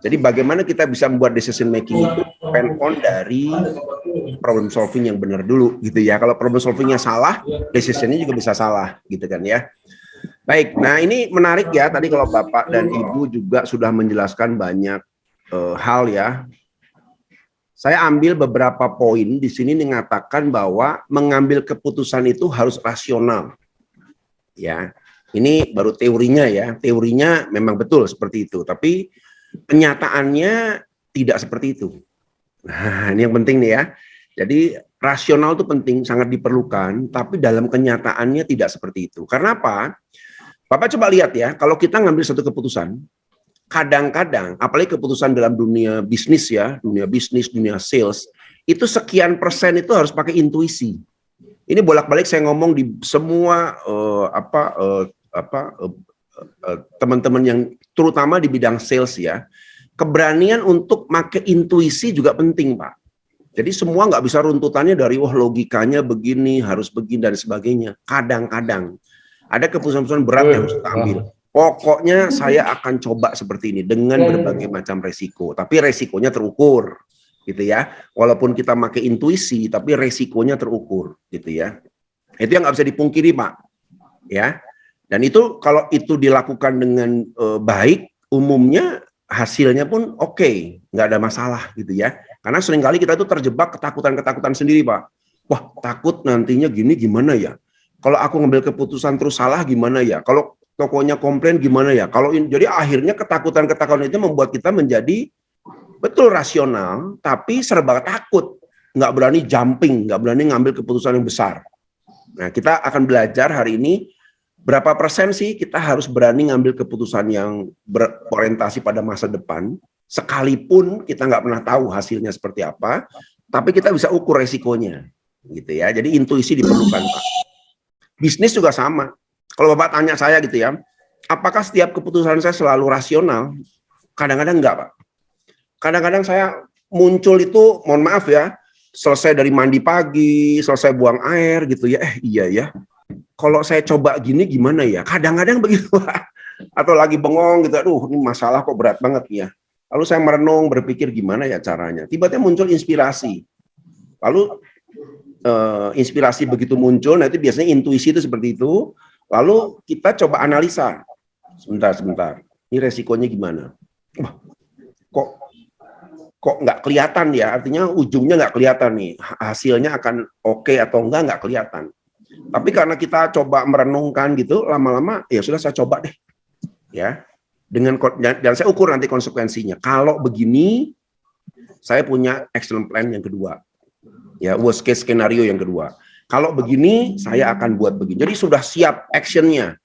Jadi bagaimana kita bisa membuat decision making itu depend on dari problem solving yang benar dulu gitu ya. Kalau problem solvingnya salah, decisionnya juga bisa salah gitu kan ya. Baik, nah ini menarik ya. Tadi kalau Bapak dan Ibu juga sudah menjelaskan banyak hal ya. Saya ambil beberapa poin di sini mengatakan bahwa mengambil keputusan itu harus rasional. Ya, ini baru teorinya ya. Teorinya memang betul seperti itu, tapi kenyataannya tidak seperti itu. Nah, ini yang penting nih ya. Jadi rasional itu penting, sangat diperlukan, tapi dalam kenyataannya tidak seperti itu. Karena apa? Bapak coba lihat ya, kalau kita ngambil satu keputusan, kadang-kadang, apalagi keputusan dalam dunia bisnis ya, dunia bisnis, dunia sales, itu sekian persen itu harus pakai intuisi. Ini bolak-balik saya ngomong di semua teman-teman yang terutama di bidang sales ya, keberanian untuk pakai intuisi juga penting, Pak. Jadi semua nggak bisa runtutannya dari logikanya begini, harus begini dan sebagainya. Kadang-kadang ada keputusan-keputusan berat yang harus kita ambil. Pokoknya saya akan coba seperti ini dengan berbagai macam resiko, tapi resikonya terukur, gitu ya. Walaupun kita pakai intuisi, tapi resikonya terukur, gitu ya. Itu yang nggak bisa dipungkiri, Pak. Ya. Dan itu kalau itu dilakukan dengan baik, umumnya hasilnya pun oke, nggak ada masalah gitu ya. Karena seringkali kita itu terjebak ketakutan-ketakutan sendiri, Pak. Wah, takut nantinya gini gimana ya? Kalau aku ngambil keputusan terus salah gimana ya? Kalau tokonya komplain gimana ya? Jadi akhirnya ketakutan-ketakutan itu membuat kita menjadi betul rasional, tapi serba takut, nggak berani jumping, nggak berani ngambil keputusan yang besar. Nah, kita akan belajar hari ini berapa persen sih kita harus berani ngambil keputusan yang berorientasi pada masa depan, sekalipun kita nggak pernah tahu hasilnya seperti apa, tapi kita bisa ukur resikonya, gitu ya. Jadi intuisi diperlukan, Pak. Bisnis juga sama. Kalau Bapak tanya saya gitu ya, apakah setiap keputusan saya selalu rasional? Kadang-kadang enggak, Pak. Kadang-kadang saya muncul itu, mohon maaf ya, selesai dari mandi pagi, selesai buang air gitu ya, iya ya. Kalau saya coba gini gimana ya? Kadang-kadang begitu, Pak. Atau lagi bengong gitu, aduh ini masalah kok berat banget ya. Lalu saya merenung, berpikir gimana ya caranya. Tiba-tiba muncul inspirasi. Lalu inspirasi begitu muncul, nanti biasanya intuisi itu seperti itu. Lalu kita coba analisa. Sebentar. Ini resikonya gimana? Wah, kok nggak kelihatan ya? Artinya ujungnya nggak kelihatan nih. Hasilnya akan oke atau nggak kelihatan. Tapi karena kita coba merenungkan gitu, lama-lama ya sudah saya coba deh. Ya. Dan saya ukur nanti konsekuensinya. Kalau begini, saya punya action plan yang kedua. Ya, worst case skenario yang kedua. Kalau begini, saya akan buat begini. Jadi sudah siap actionnya.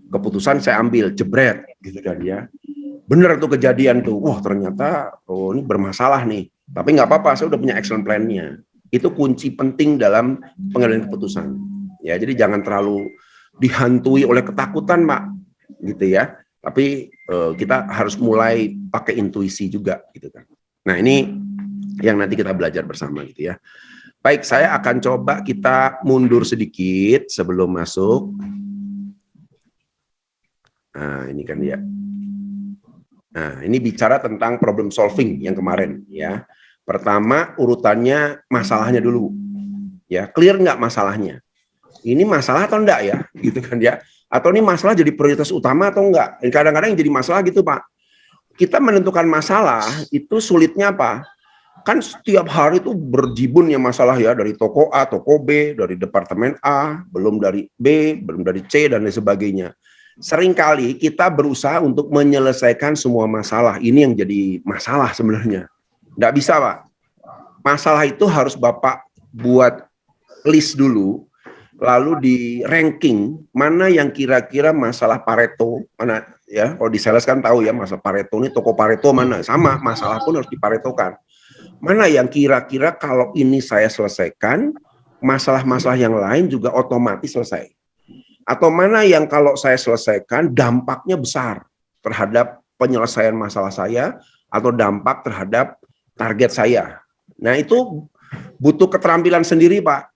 Keputusan saya ambil, jebret, gitu kan ya. Bener tuh kejadian tuh. Wah ternyata, ini bermasalah nih. Tapi nggak apa-apa, saya udah punya action plan-nya. Itu kunci penting dalam pengambilan keputusan. Ya, jadi jangan terlalu dihantui oleh ketakutan, Pak. Gitu ya. Tapi kita harus mulai pakai intuisi juga, gitu kan. Nah ini yang nanti kita belajar bersama gitu ya. Baik, saya akan coba kita mundur sedikit sebelum masuk. Nah, ini kan ya. Nah, ini bicara tentang problem solving yang kemarin ya. Pertama, urutannya masalahnya dulu. Ya, clear nggak masalahnya? Ini masalah atau enggak ya? Gitu kan ya. Atau ini masalah jadi prioritas utama atau enggak? Kadang-kadang yang jadi masalah gitu, Pak. Kita menentukan masalah itu sulitnya apa? Kan setiap hari itu berjibun ya masalah ya, dari toko A, toko B, dari departemen A, belum dari B, belum dari C, dan lain sebagainya. Seringkali kita berusaha untuk menyelesaikan semua masalah. Ini yang jadi masalah sebenarnya. Nggak bisa, Pak. Masalah itu harus Bapak buat list dulu, lalu di ranking, mana yang kira-kira masalah Pareto, mana ya, kalau di sales kan tahu ya, masalah Pareto ini toko Pareto mana, sama, masalah pun harus diparetokan. Mana yang kira-kira kalau ini saya selesaikan, masalah-masalah yang lain juga otomatis selesai. Atau mana yang kalau saya selesaikan, dampaknya besar terhadap penyelesaian masalah saya, atau dampak terhadap target saya. Nah itu butuh keterampilan sendiri, Pak.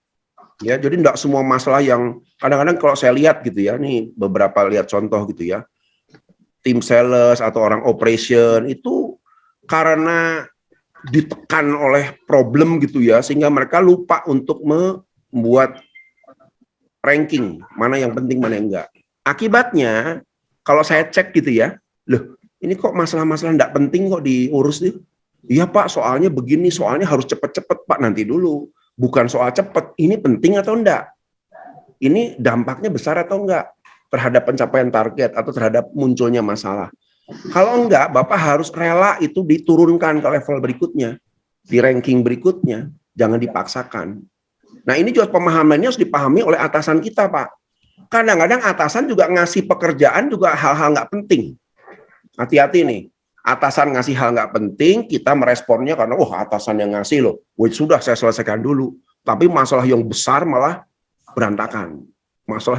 Ya, jadi enggak semua masalah yang, kadang-kadang kalau saya lihat gitu ya, nih beberapa lihat contoh gitu ya, tim sales atau orang operation itu karena ditekan oleh problem gitu ya, sehingga mereka lupa untuk membuat ranking, mana yang penting, mana yang enggak. Akibatnya, kalau saya cek gitu ya, loh ini kok masalah-masalah enggak penting kok diurus nih. Iya Pak, soalnya begini, soalnya harus cepet-cepet Pak, nanti dulu. Bukan soal cepet, ini penting atau enggak? Ini dampaknya besar atau enggak terhadap pencapaian target atau terhadap munculnya masalah. Kalau enggak, Bapak harus rela itu diturunkan ke level berikutnya, di ranking berikutnya, jangan dipaksakan. Nah ini juga pemahamannya harus dipahami oleh atasan kita Pak. Kadang-kadang atasan juga ngasih pekerjaan juga hal-hal nggak penting. Hati-hati nih, atasan ngasih hal nggak penting, kita meresponnya karena atasan yang ngasih loh, sudah saya selesaikan dulu. Tapi masalah yang besar malah berantakan. Masalah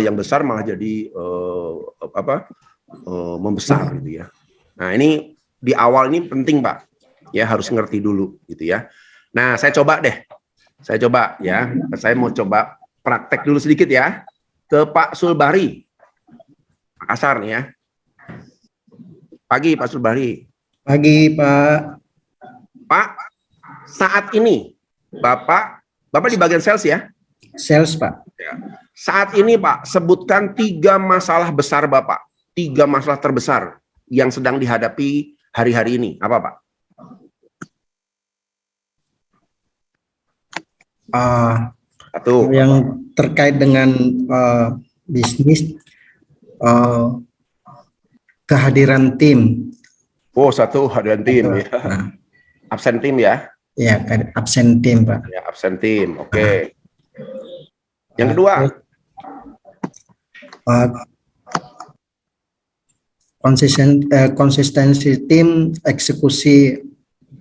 yang besar malah jadi membesar gitu ya. Nah ini di awal ini penting Pak, ya harus ngerti dulu gitu ya. Nah saya coba ya, saya mau coba praktek dulu sedikit ya ke Pak Sulbari, Makassar nih ya. Pagi Pak Sulbari. Pagi Pak. Pak, saat ini Bapak di bagian sales ya? Sales Pak. Ya. Saat ini Pak, sebutkan 3 masalah besar Bapak, 3 masalah terbesar yang sedang dihadapi hari-hari ini. Apa Pak? Yang terkait dengan bisnis, kehadiran tim. Satu hadiran tim ya. Nah. Absen tim ya? Ya, absen tim Pak. Ya, absen tim. Oke. Yang kedua, konsistensi tim eksekusi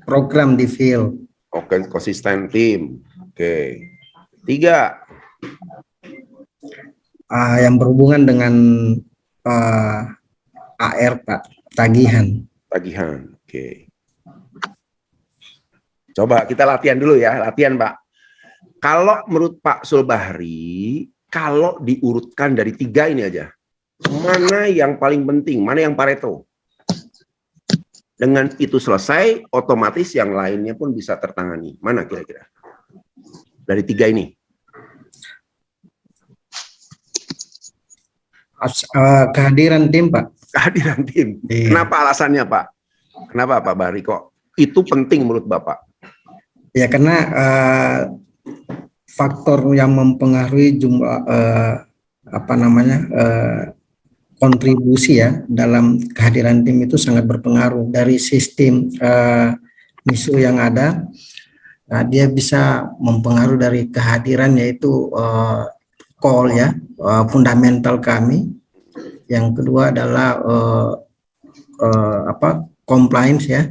program di field. Oke, konsisten tim. Oke. 3. Yang berhubungan dengan AR Pak, tagihan. Oke. Coba kita latihan dulu ya, latihan Pak. Kalau menurut Pak Sulbahri, kalau diurutkan dari 3 ini aja, mana yang paling penting, mana yang Pareto? Dengan itu selesai, otomatis yang lainnya pun bisa tertangani. Mana kira-kira? Dari 3 ini. Kehadiran tim Pak. Kehadiran tim. Iya. Kenapa alasannya Pak? Kenapa Pak Bahri kok itu penting menurut Bapak? Ya karena faktor yang mempengaruhi jumlah kontribusi ya dalam kehadiran tim itu sangat berpengaruh dari sistem MISO yang ada. Nah, dia bisa mempengaruhi dari kehadiran yaitu call ya, fundamental kami. Yang kedua adalah compliance ya.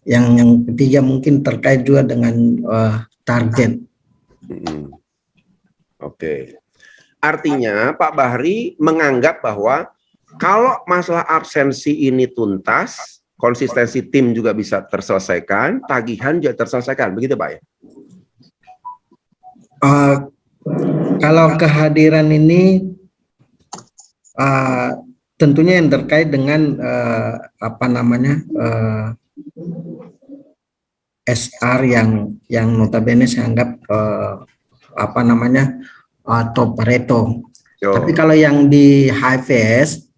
Yang ketiga mungkin terkait juga dengan target. Oke. Artinya Pak Bahri menganggap bahwa kalau masalah absensi ini tuntas, konsistensi tim juga bisa terselesaikan, tagihan juga terselesaikan, begitu Pak ya? Kalau kehadiran ini tentunya yang terkait dengan SR yang notabene saya anggap top Pareto. Tapi kalau yang di HFS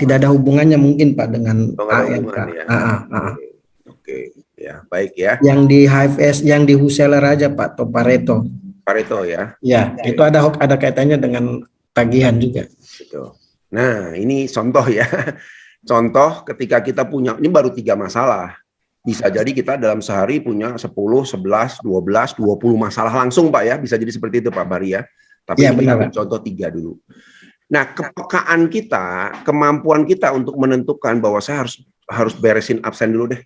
tidak ada hubungannya mungkin Pak dengan AMK. Oke, ya baik ya. Yang di HFS, yang di wholesaler aja Pak, top Pareto. Pareto ya. Ya, itu ada kaitannya dengan tagihan juga. Gitu. Nah, ini contoh ya. Contoh ketika kita punya, ini baru 3 masalah. Bisa jadi kita dalam sehari punya 10, 11, 12, 20 masalah langsung Pak ya. Bisa jadi seperti itu Pak Bahri ya. Tapi ya, ini contoh 3 dulu. Nah, kepekaan kita, kemampuan kita untuk menentukan bahwa saya harus beresin absen dulu deh.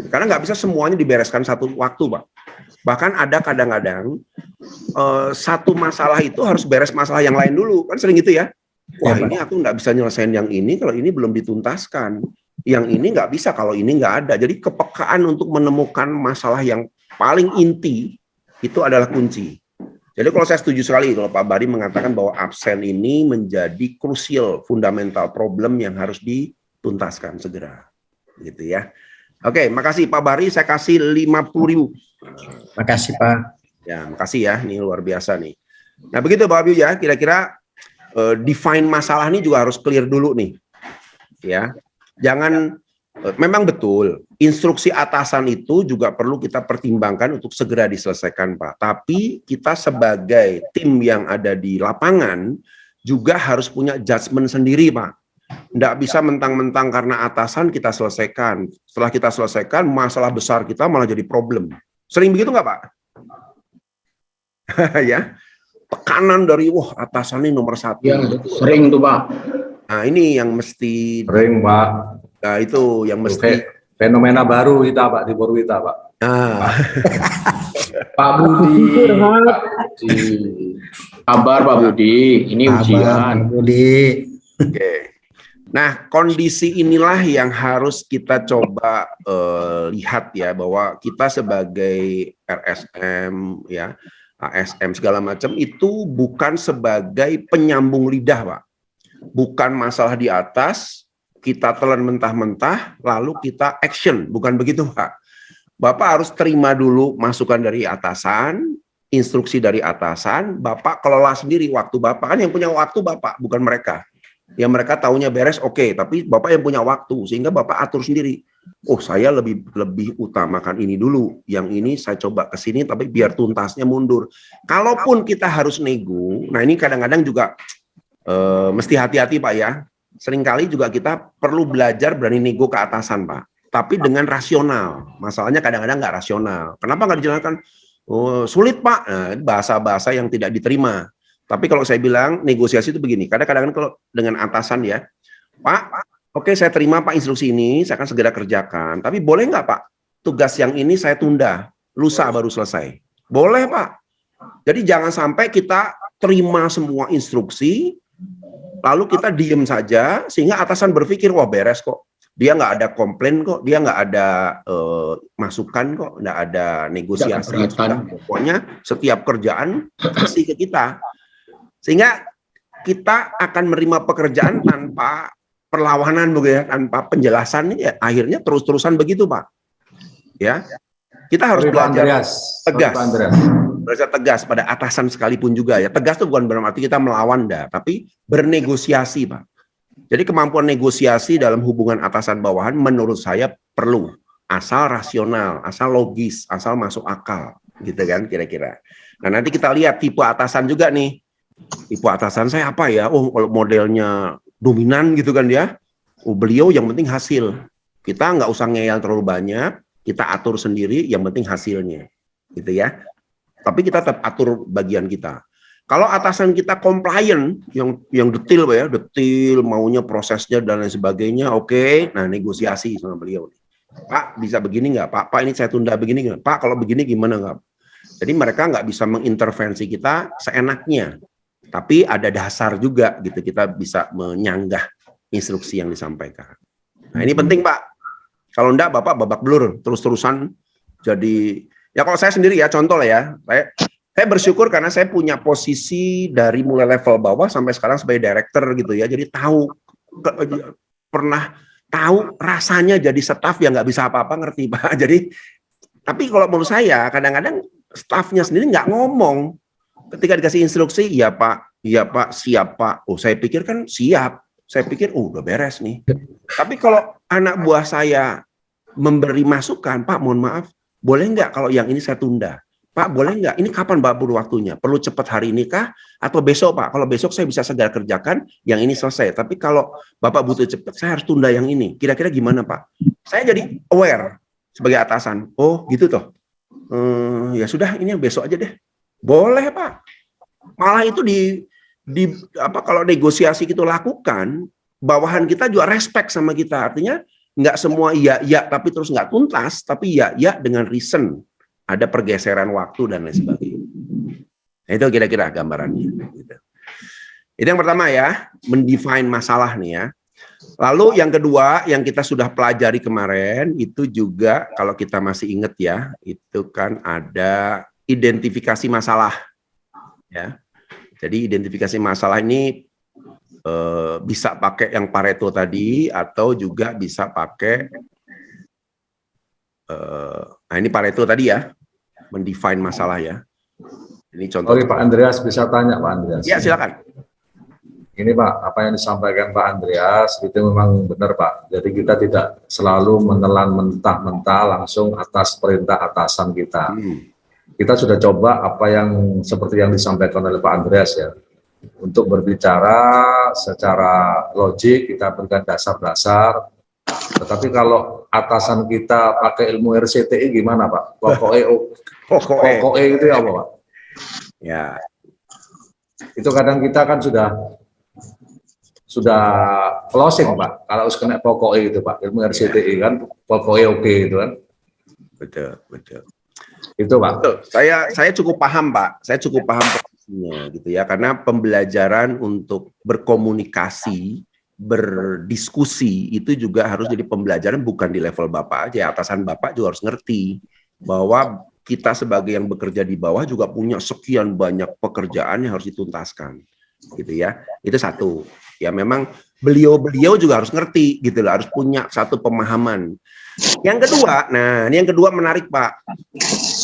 Karena nggak bisa semuanya dibereskan satu waktu Pak. Bahkan ada kadang-kadang satu masalah itu harus beres masalah yang lain dulu. Kan sering gitu ya. Wah ini aku nggak bisa nyelesain yang ini kalau ini belum dituntaskan. Yang ini nggak bisa kalau ini nggak ada. Jadi kepekaan untuk menemukan masalah yang paling inti itu adalah kunci. Jadi kalau saya setuju sekali kalau Pak Bahri mengatakan bahwa absen ini menjadi krusial, fundamental problem yang harus dituntaskan segera. gitu ya. Oke, makasih Pak Bari, saya kasih 50.000. Makasih Pak. Ya, makasih ya, ini luar biasa nih. Nah begitu Bapak Ibu ya, kira-kira define masalah ini juga harus clear dulu nih, ya. Jangan, memang betul, instruksi atasan itu juga perlu kita pertimbangkan untuk segera diselesaikan Pak. Tapi kita sebagai tim yang ada di lapangan juga harus punya judgement sendiri Pak. Nggak bisa mentang-mentang karena atasan kita selesaikan. Setelah kita selesaikan, masalah besar kita malah jadi problem. Sering begitu nggak Pak? Ya, tekanan dari atasan ini nomor 1. Ya, sering tuh Pak. Nah ini yang mesti. Sering Pak. Nah itu yang mesti. Fenomena baru kita Pak di Purwita Pak. Nah. Pak Budi. Kabar Pak Budi. Ini ujian. Pak Budi. Oke. Nah kondisi inilah yang harus kita coba lihat ya, bahwa kita sebagai RSM ya, ASM segala macam itu bukan sebagai penyambung lidah Pak. Bukan masalah di atas, kita telan mentah-mentah, lalu kita action. Bukan begitu Pak. Bapak harus terima dulu masukan dari atasan, instruksi dari atasan, Bapak kelola sendiri waktu Bapak. Kan yang punya waktu Bapak, bukan mereka. Yang mereka taunya beres, oke, tapi Bapak yang punya waktu, sehingga Bapak atur sendiri. Oh, saya lebih utamakan ini dulu, yang ini saya coba ke sini, tapi biar tuntasnya mundur. Kalaupun kita harus nego, nah ini kadang-kadang juga mesti hati-hati Pak ya. Seringkali juga kita perlu belajar berani nego ke atasan Pak, tapi dengan rasional. Masalahnya kadang-kadang nggak rasional. Kenapa nggak dijalankan? Oh, sulit Pak. Nah, bahasa-bahasa yang tidak diterima. Tapi kalau saya bilang negosiasi itu begini, kadang-kadang kalau dengan atasan ya, Pak, oke saya terima Pak instruksi ini, saya akan segera kerjakan. Tapi boleh nggak Pak, tugas yang ini saya tunda, lusa baru selesai. Boleh Pak. Jadi jangan sampai kita terima semua instruksi, lalu kita diem saja, sehingga atasan berpikir, wah beres kok. Dia nggak ada komplain kok, dia nggak ada masukan kok, nggak ada negosiasi. Pokoknya setiap kerjaan kasih ke kita. Sehingga kita akan menerima pekerjaan tanpa perlawanan begitu ya, tanpa penjelasan ya, akhirnya terus-terusan begitu Pak. Ya. Kita harus belajar tegas. Belajar tegas pada atasan sekalipun juga ya. Tegas itu bukan berarti kita melawan tapi bernegosiasi Pak. Jadi kemampuan negosiasi dalam hubungan atasan bawahan menurut saya perlu, asal rasional, asal logis, asal masuk akal gitu kan kira-kira. Nah, nanti kita lihat tipe atasan juga nih. Tipe atasan saya apa ya? Oh, kalau modelnya dominan gitu kan dia. Oh, beliau yang penting hasil. Kita nggak usah ngeyel terlalu banyak, kita atur sendiri, yang penting hasilnya. Gitu ya. Tapi kita tetap atur bagian kita. Kalau atasan kita compliant, yang detail Pak ya, detail maunya prosesnya dan lain sebagainya, oke. Nah, negosiasi sama beliau. Pak, bisa begini nggak? Pak, ini saya tunda begini nggak? Pak, kalau begini gimana nggak? Jadi mereka nggak bisa mengintervensi kita seenaknya. Tapi ada dasar juga gitu, kita bisa menyanggah instruksi yang disampaikan. Nah ini penting Pak. Kalau enggak Bapak babak belur, terus-terusan jadi, ya kalau saya sendiri ya, contoh lah ya, saya bersyukur karena saya punya posisi dari mulai level bawah sampai sekarang sebagai director gitu ya, jadi pernah tahu rasanya jadi staf yang nggak bisa apa-apa, ngerti Pak. Jadi, tapi kalau menurut saya, kadang-kadang stafnya sendiri nggak ngomong. Ketika dikasih instruksi, iya Pak, siap Pak. Oh, saya pikir kan siap. Saya pikir, udah beres nih. Tapi kalau anak buah saya memberi masukan, Pak, mohon maaf, boleh nggak kalau yang ini saya tunda? Pak, boleh nggak? Ini kapan Bapak perlu waktunya? Perlu cepat hari ini kah? Atau besok Pak? Kalau besok saya bisa segera kerjakan, yang ini selesai. Tapi kalau Bapak butuh cepat, saya harus tunda yang ini. Kira-kira gimana Pak? Saya jadi aware sebagai atasan. Oh, gitu toh. Ya sudah, ini yang besok aja deh. Boleh Pak. Malah itu kalau negosiasi kita lakukan, bawahan kita juga respect sama kita. Artinya nggak semua iya tapi terus nggak tuntas, tapi iya dengan reason. Ada pergeseran waktu dan lain sebagainya. Nah, itu kira-kira gambarannya. Itu yang pertama ya, mendefine masalah nih ya. Lalu yang kedua yang kita sudah pelajari kemarin itu juga kalau kita masih ingat ya, itu kan ada identifikasi masalah ya. Jadi identifikasi masalah ini bisa pakai yang Pareto tadi atau juga bisa pakai Nah ini Pareto tadi ya, mendefine masalah ya. Ini contoh. Sorry Pak Andreas, bisa tanya Pak Andreas? Ya silakan. Ini Pak, apa yang disampaikan Pak Andreas itu memang benar Pak. Jadi kita tidak selalu menelan mentah-mentah langsung atas perintah atasan kita. Kita sudah coba apa yang seperti yang disampaikan oleh Pak Andreas ya. Untuk berbicara secara logik, kita berikan dasar-dasar. Tetapi kalau atasan kita pakai ilmu RCTI gimana Pak? Pokoknya itu ya Pak? Ya. Itu kadang kita kan sudah closing Pak, kalau harus kena pokoknya itu Pak, ilmu RCTI kan, pokoknya oke itu kan. Betul. Itu Pak. Betul. Saya cukup paham Pak, saya cukup paham posisinya gitu ya, karena pembelajaran untuk berkomunikasi, berdiskusi itu juga harus jadi pembelajaran bukan di level Bapak aja, atasan Bapak juga harus ngerti bahwa kita sebagai yang bekerja di bawah juga punya sekian banyak pekerjaan yang harus dituntaskan, gitu ya. Itu satu. Ya memang beliau juga harus ngerti gitu loh, harus punya satu pemahaman. Yang kedua, nah ini yang kedua menarik Pak.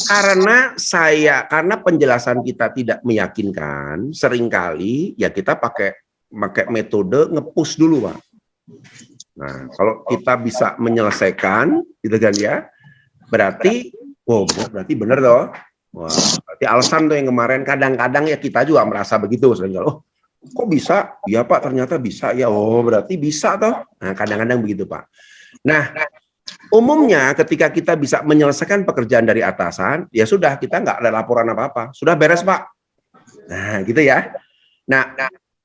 Karena penjelasan kita tidak meyakinkan, seringkali ya kita pakai metode nge-push dulu Pak. Nah, kalau kita bisa menyelesaikan gitu kan ya, berarti berarti benar toh. Wah, berarti alasan tuh yang kemarin kadang-kadang ya kita juga merasa begitu seringkali. Kok bisa? Ya Pak, ternyata bisa ya. Oh, berarti bisa toh. Nah, kadang-kadang begitu Pak. Nah, umumnya ketika kita bisa menyelesaikan pekerjaan dari atasan, ya sudah, kita nggak ada laporan apa-apa. Sudah beres Pak. Nah, gitu ya. Nah,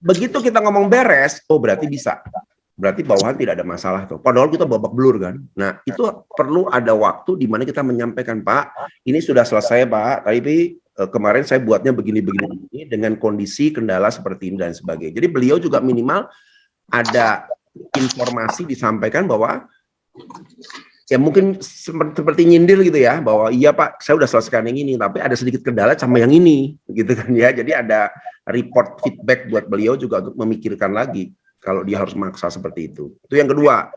begitu kita ngomong beres, oh berarti bisa. Berarti bawahan tidak ada masalah tuh. Padahal kita babak belur kan. Nah, itu perlu ada waktu di mana kita menyampaikan, Pak, ini sudah selesai Pak, tapi kemarin saya buatnya begini dengan kondisi kendala seperti ini dan sebagainya. Jadi beliau juga minimal ada informasi disampaikan bahwa ya mungkin seperti nyindir gitu ya, bahwa iya Pak, saya udah selesaikan yang ini, tapi ada sedikit kendala sama yang ini, gitu kan ya. Jadi ada report feedback buat beliau juga untuk memikirkan lagi kalau dia harus maksa seperti itu. Itu yang kedua.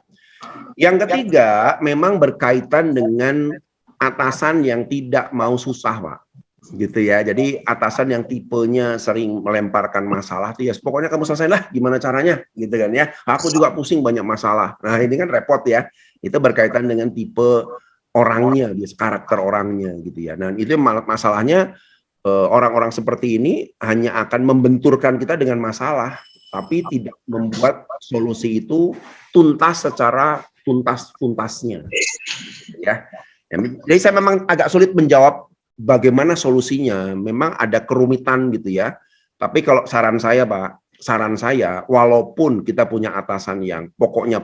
Yang ketiga, memang berkaitan dengan atasan yang tidak mau susah Pak. Gitu ya, jadi atasan yang tipenya sering melemparkan masalah tuh ya pokoknya kamu selesai lah gimana caranya gitu kan ya, aku juga pusing banyak masalah. Nah ini kan repot ya, itu berkaitan dengan tipe orangnya, karakter orangnya gitu ya. Nah itu masalahnya, orang-orang seperti ini hanya akan membenturkan kita dengan masalah, tapi tidak membuat solusi itu tuntas secara tuntasnya ya. Jadi saya memang agak sulit menjawab bagaimana solusinya, memang ada kerumitan gitu ya. Tapi kalau saran saya Pak, walaupun kita punya atasan yang pokoknya,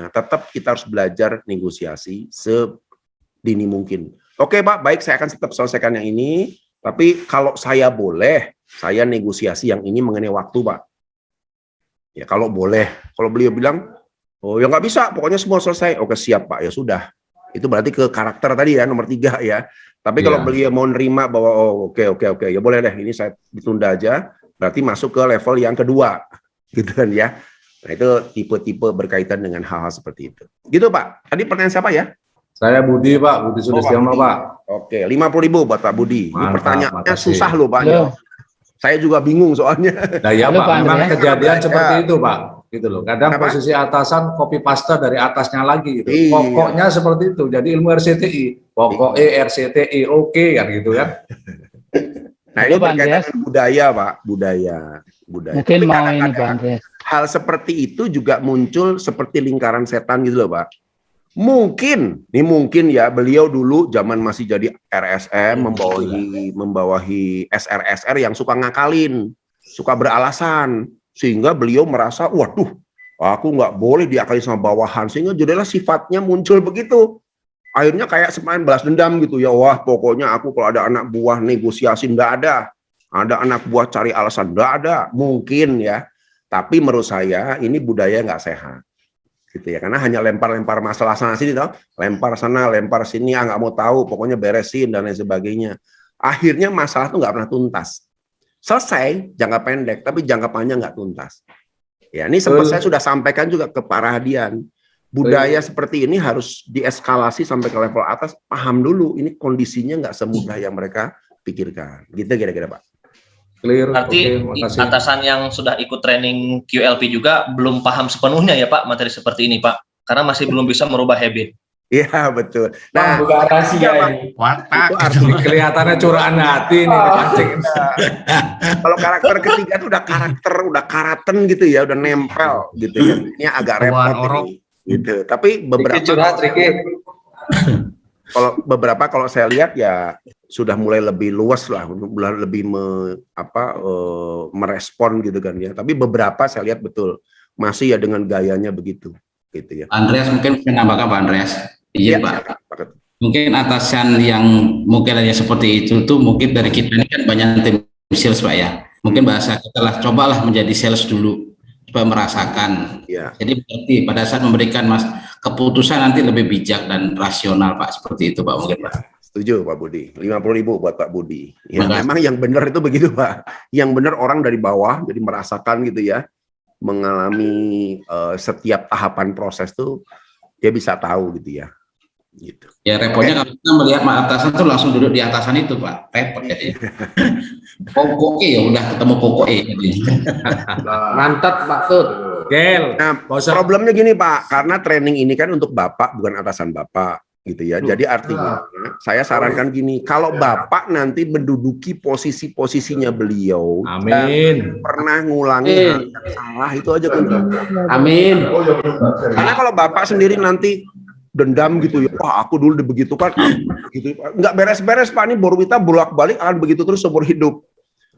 tetap kita harus belajar negosiasi sedini mungkin. Oke Pak, baik saya akan tetap selesaikan yang ini, tapi kalau saya boleh, saya negosiasi yang ini mengenai waktu Pak. Ya kalau boleh, kalau beliau bilang, oh ya nggak bisa, pokoknya semua selesai, oke siap Pak, ya sudah. Itu berarti ke karakter tadi ya, nomor 3 ya. Tapi kalau beliau mau nerima bahwa oh oke ya boleh deh ini saya ditunda aja, berarti masuk ke level yang kedua gitu kan ya. Nah itu tipe-tipe berkaitan dengan hal-hal seperti itu. Gitu Pak. Tadi pertanyaan siapa ya? Saya Budi Pak, Budi Sudistiono Pak. Oke, 50.000 buat Pak Budi. Ini pertanyaannya makasih. susah loh Pak. Saya juga bingung soalnya. Nah ya Pak, memang kejadian seperti itu Pak. Gitu loh. Kadang Kenapa? posisi atasan copy paste dari atasnya lagi gitu. Iya. Pokoknya seperti itu. Jadi ilmu RCTI, pokoknya RCTI oke kan gitu kan. Nah ini berkaitan dengan budaya Pak, budaya. Mungkin Tapi mau ini Pak Andreas. hal seperti itu juga muncul seperti lingkaran setan gitu loh Pak. Mungkin ya beliau dulu zaman masih jadi RSM membawahi SR yang suka ngakalin, suka beralasan, sehingga beliau merasa waduh aku nggak boleh diakali sama bawahan, sehingga jadilah sifatnya muncul begitu. Akhirnya kayak semain balas dendam gitu ya, wah pokoknya aku kalau ada anak buah negosiasi nggak ada anak buah cari alasan nggak ada, mungkin ya. Tapi menurut saya ini budaya nggak sehat. Gitu ya, karena hanya lempar-lempar masalah sana sini, toh. Lempar sana, lempar sini, nggak mau tahu, pokoknya beresin dan lain sebagainya. Akhirnya masalah tuh nggak pernah tuntas. Selesai jangka pendek, tapi jangka panjang nggak tuntas. Ya, ini sempat saya sudah sampaikan juga ke Pak Rahadian. budaya seperti ini harus dieskalasi sampai ke level atas, paham dulu ini kondisinya nggak semudah yang mereka pikirkan. Gitu kira-kira Pak. Clear. Berarti Oke, makasih. atasan yang sudah ikut training QLP juga belum paham sepenuhnya ya Pak materi seperti ini Pak, karena masih belum bisa merubah habit. Iya betul. Bang, buka rahasia ini. Itu artinya Kelihatannya curahan hati nih dipancing. kalau karakter ketiga itu udah karaten gitu ya, udah nempel gitu ya. Ini agak repot ini, gitu. Tapi beberapa kalau saya lihat ya sudah mulai lebih luas lah, mulai lebih merespon gitu kan ya. Tapi beberapa saya lihat betul masih ya dengan gayanya begitu, gitu ya. Andreas mungkin bisa nambahkan Pak Andreas. Iya Pak. Mungkin atasan yang mungkin hanya seperti itu tuh mungkin dari kita ini kan banyak tim sales Pak ya. Mungkin bahasa kita lah, cobalah menjadi sales dulu supaya merasakan. Ya. Jadi berarti pada saat memberikan keputusan nanti lebih bijak dan rasional Pak, seperti itu Pak mungkin Pak. Setuju Pak Budi. 50.000 buat Pak Budi. Ya, memang yang benar itu begitu Pak. Yang benar orang dari bawah jadi merasakan gitu ya, mengalami setiap tahapan proses tuh dia bisa tahu gitu ya. Gitu. Ya repotnya kalau kita melihat atasan tuh langsung duduk di atasan itu Pak, repot jadi. Pokoknya ya udah ketemu pokoknya. Mantap Pak Tut. Gel. Nah, problemnya gini Pak, karena training ini kan untuk Bapak bukan atasan Bapak gitu ya. Jadi artinya saya sarankan gini, kalau Bapak nanti menduduki posisinya beliau, Amin. pernah ngulangi hal yang salah itu aja kan. Amin. Karena kalau Bapak sendiri nanti dendam gitu ya, wah aku dulu begitu kan, gitu, nggak beres-beres Pak, ini baru kita bolak-balik akan begitu terus seumur hidup.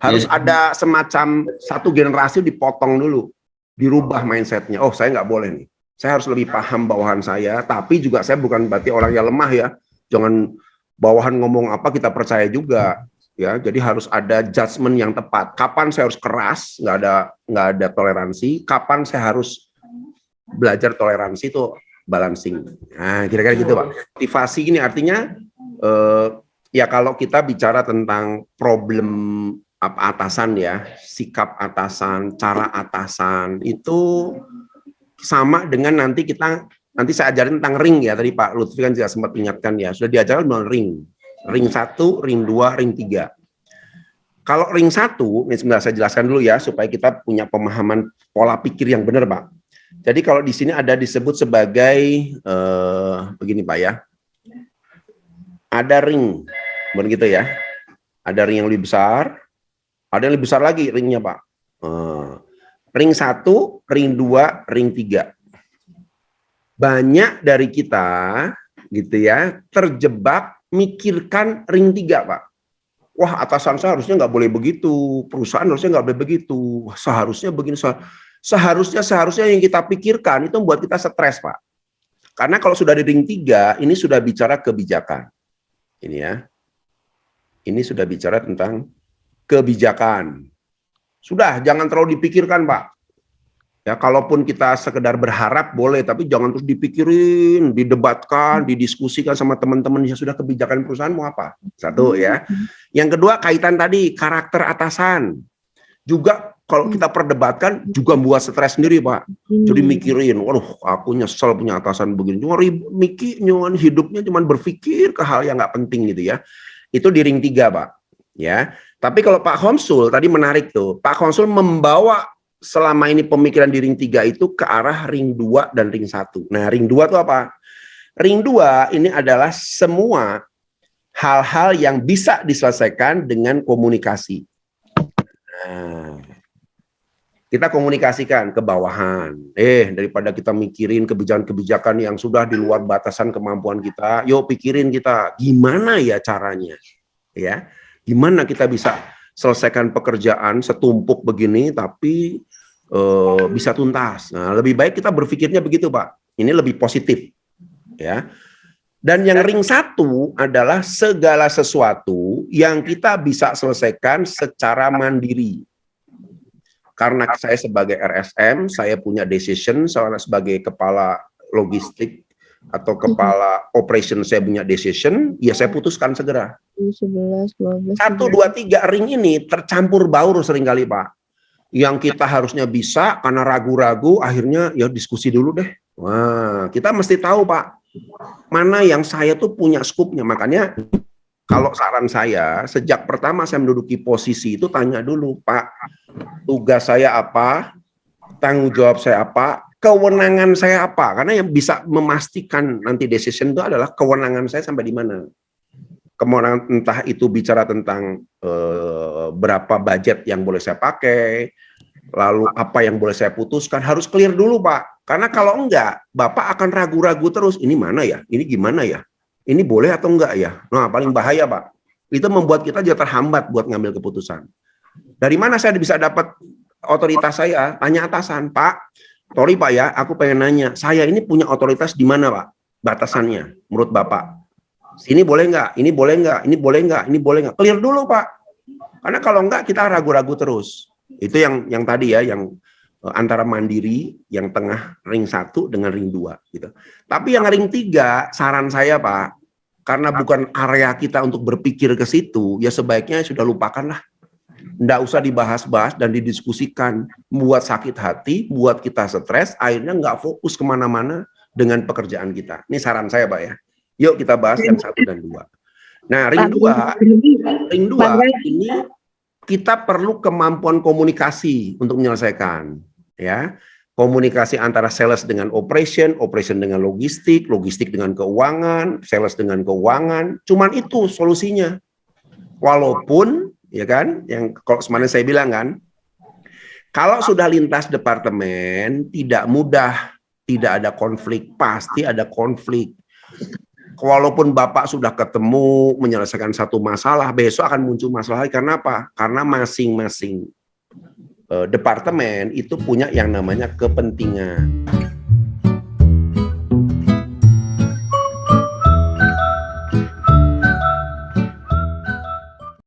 Harus ada semacam satu generasi dipotong dulu, dirubah mindsetnya. Oh saya nggak boleh nih, saya harus lebih paham bawahan saya, tapi juga saya bukan berarti orang yang lemah ya. Jangan bawahan ngomong apa kita percaya juga ya. Jadi harus ada judgement yang tepat. Kapan saya harus keras, nggak ada toleransi. Kapan saya harus belajar toleransi itu balancing. Nah, kira-kira gitu Pak. Motivasi ini artinya ya kalau kita bicara tentang problem atasan ya, sikap atasan, cara atasan itu sama dengan nanti saya ajarin tentang ring ya, tadi Pak Lutfi kan juga sempat ingatkan ya, sudah diajarkan dengan ring 1, ring 2, ring 3. Kalau ring 1, ini sebentar saya jelaskan dulu ya supaya kita punya pemahaman pola pikir yang benar Pak. Jadi kalau di sini ada disebut sebagai begini Pak ya, ada ring, begitu ya, ada ring yang lebih besar, ada yang lebih besar lagi ringnya Pak. Ring 1, ring 2, ring 3. Banyak dari kita gitu ya terjebak mikirkan ring 3 Pak. Wah atasan saya harusnya nggak boleh begitu, perusahaan harusnya nggak boleh begitu, seharusnya begini. Seharusnya yang kita pikirkan itu membuat kita stres Pak. Karena kalau sudah di ring 3, ini sudah bicara kebijakan. Ini ya. Ini sudah bicara tentang kebijakan. Sudah, jangan terlalu dipikirkan Pak. Ya, kalaupun kita sekedar berharap boleh, tapi jangan terus dipikirin, didebatkan, didiskusikan sama teman-teman. Ya sudah, kebijakan perusahaan mau apa? Satu ya. Yang kedua, kaitan tadi, karakter atasan. Juga kalau kita perdebatkan juga membuat stres sendiri Pak. Jadi mikirin, waduh aku nyesel punya atasan begini. Cuma hidupnya cuma berpikir ke hal yang nggak penting gitu ya. Itu di ring 3 Pak. Ya. Tapi kalau Pak Konsul tadi menarik tuh. Pak Konsul membawa selama ini pemikiran di ring 3 itu ke arah ring 2 dan ring 1. Nah ring 2 itu apa? Ring 2 ini adalah semua hal-hal yang bisa diselesaikan dengan komunikasi. Nah, kita komunikasikan ke bawahan. Daripada kita mikirin kebijakan-kebijakan yang sudah di luar batasan kemampuan kita, yuk pikirin kita gimana ya caranya. Ya. Gimana kita bisa selesaikan pekerjaan setumpuk begini tapi bisa tuntas. Nah, lebih baik kita berpikirnya begitu, Pak. Ini lebih positif. Ya. Dan yang ring 1 adalah segala sesuatu yang kita bisa selesaikan secara mandiri. Karena saya sebagai RSM, saya punya decision, saya sebagai kepala logistik atau kepala operation saya punya decision, ya saya putuskan segera. 11, 12, 1, 2, 3 ring ini tercampur baur seringkali Pak. Yang kita harusnya bisa karena ragu-ragu, akhirnya ya diskusi dulu deh. Wah, kita mesti tahu Pak, mana yang saya tuh punya skupnya. Makanya kalau saran saya, sejak pertama saya menduduki posisi itu tanya dulu, Pak, tugas saya apa, tanggung jawab saya apa, kewenangan saya apa. Karena yang bisa memastikan nanti decision itu adalah kewenangan saya sampai di mana. Kewenangan entah itu bicara tentang berapa budget yang boleh saya pakai, lalu apa yang boleh saya putuskan, harus clear dulu Pak. Karena kalau enggak, Bapak akan ragu-ragu terus, ini mana ya, ini gimana ya, ini boleh atau enggak ya. Nah, paling bahaya Pak, itu membuat kita jadi terhambat buat ngambil keputusan. Dari mana saya bisa dapat otoritas saya? Tanya atasan, Pak, sorry Pak ya, aku pengen nanya, saya ini punya otoritas di mana Pak? Batasannya, menurut Bapak. Ini boleh enggak, ini boleh enggak, ini boleh enggak, ini boleh enggak. Clear dulu Pak, karena kalau enggak kita ragu-ragu terus. Itu yang tadi ya, yang antara mandiri, yang tengah ring 1 dengan ring 2 gitu. Tapi yang ring 3, saran saya Pak, karena bukan area kita untuk berpikir ke situ, ya sebaiknya sudah lupakanlah. Nggak usah dibahas-bahas dan didiskusikan, buat sakit hati, buat kita stres, akhirnya nggak fokus kemana-mana dengan pekerjaan kita. Ini saran saya Pak ya. Yuk kita bahas yang 1 dan 2. Nah ring 2 ini kita perlu kemampuan komunikasi untuk menyelesaikan, ya, komunikasi antara sales dengan operation, operation dengan logistik, logistik dengan keuangan, sales dengan keuangan. Cuman itu solusinya. Walaupun, ya kan, yang kalau kemarin saya bilang kan, kalau sudah lintas departemen tidak mudah, tidak ada konflik, pasti ada konflik. Walaupun Bapak sudah ketemu menyelesaikan satu masalah, besok akan muncul masalah lagi. Karena apa? Karena masing-masing departemen itu punya yang namanya kepentingan.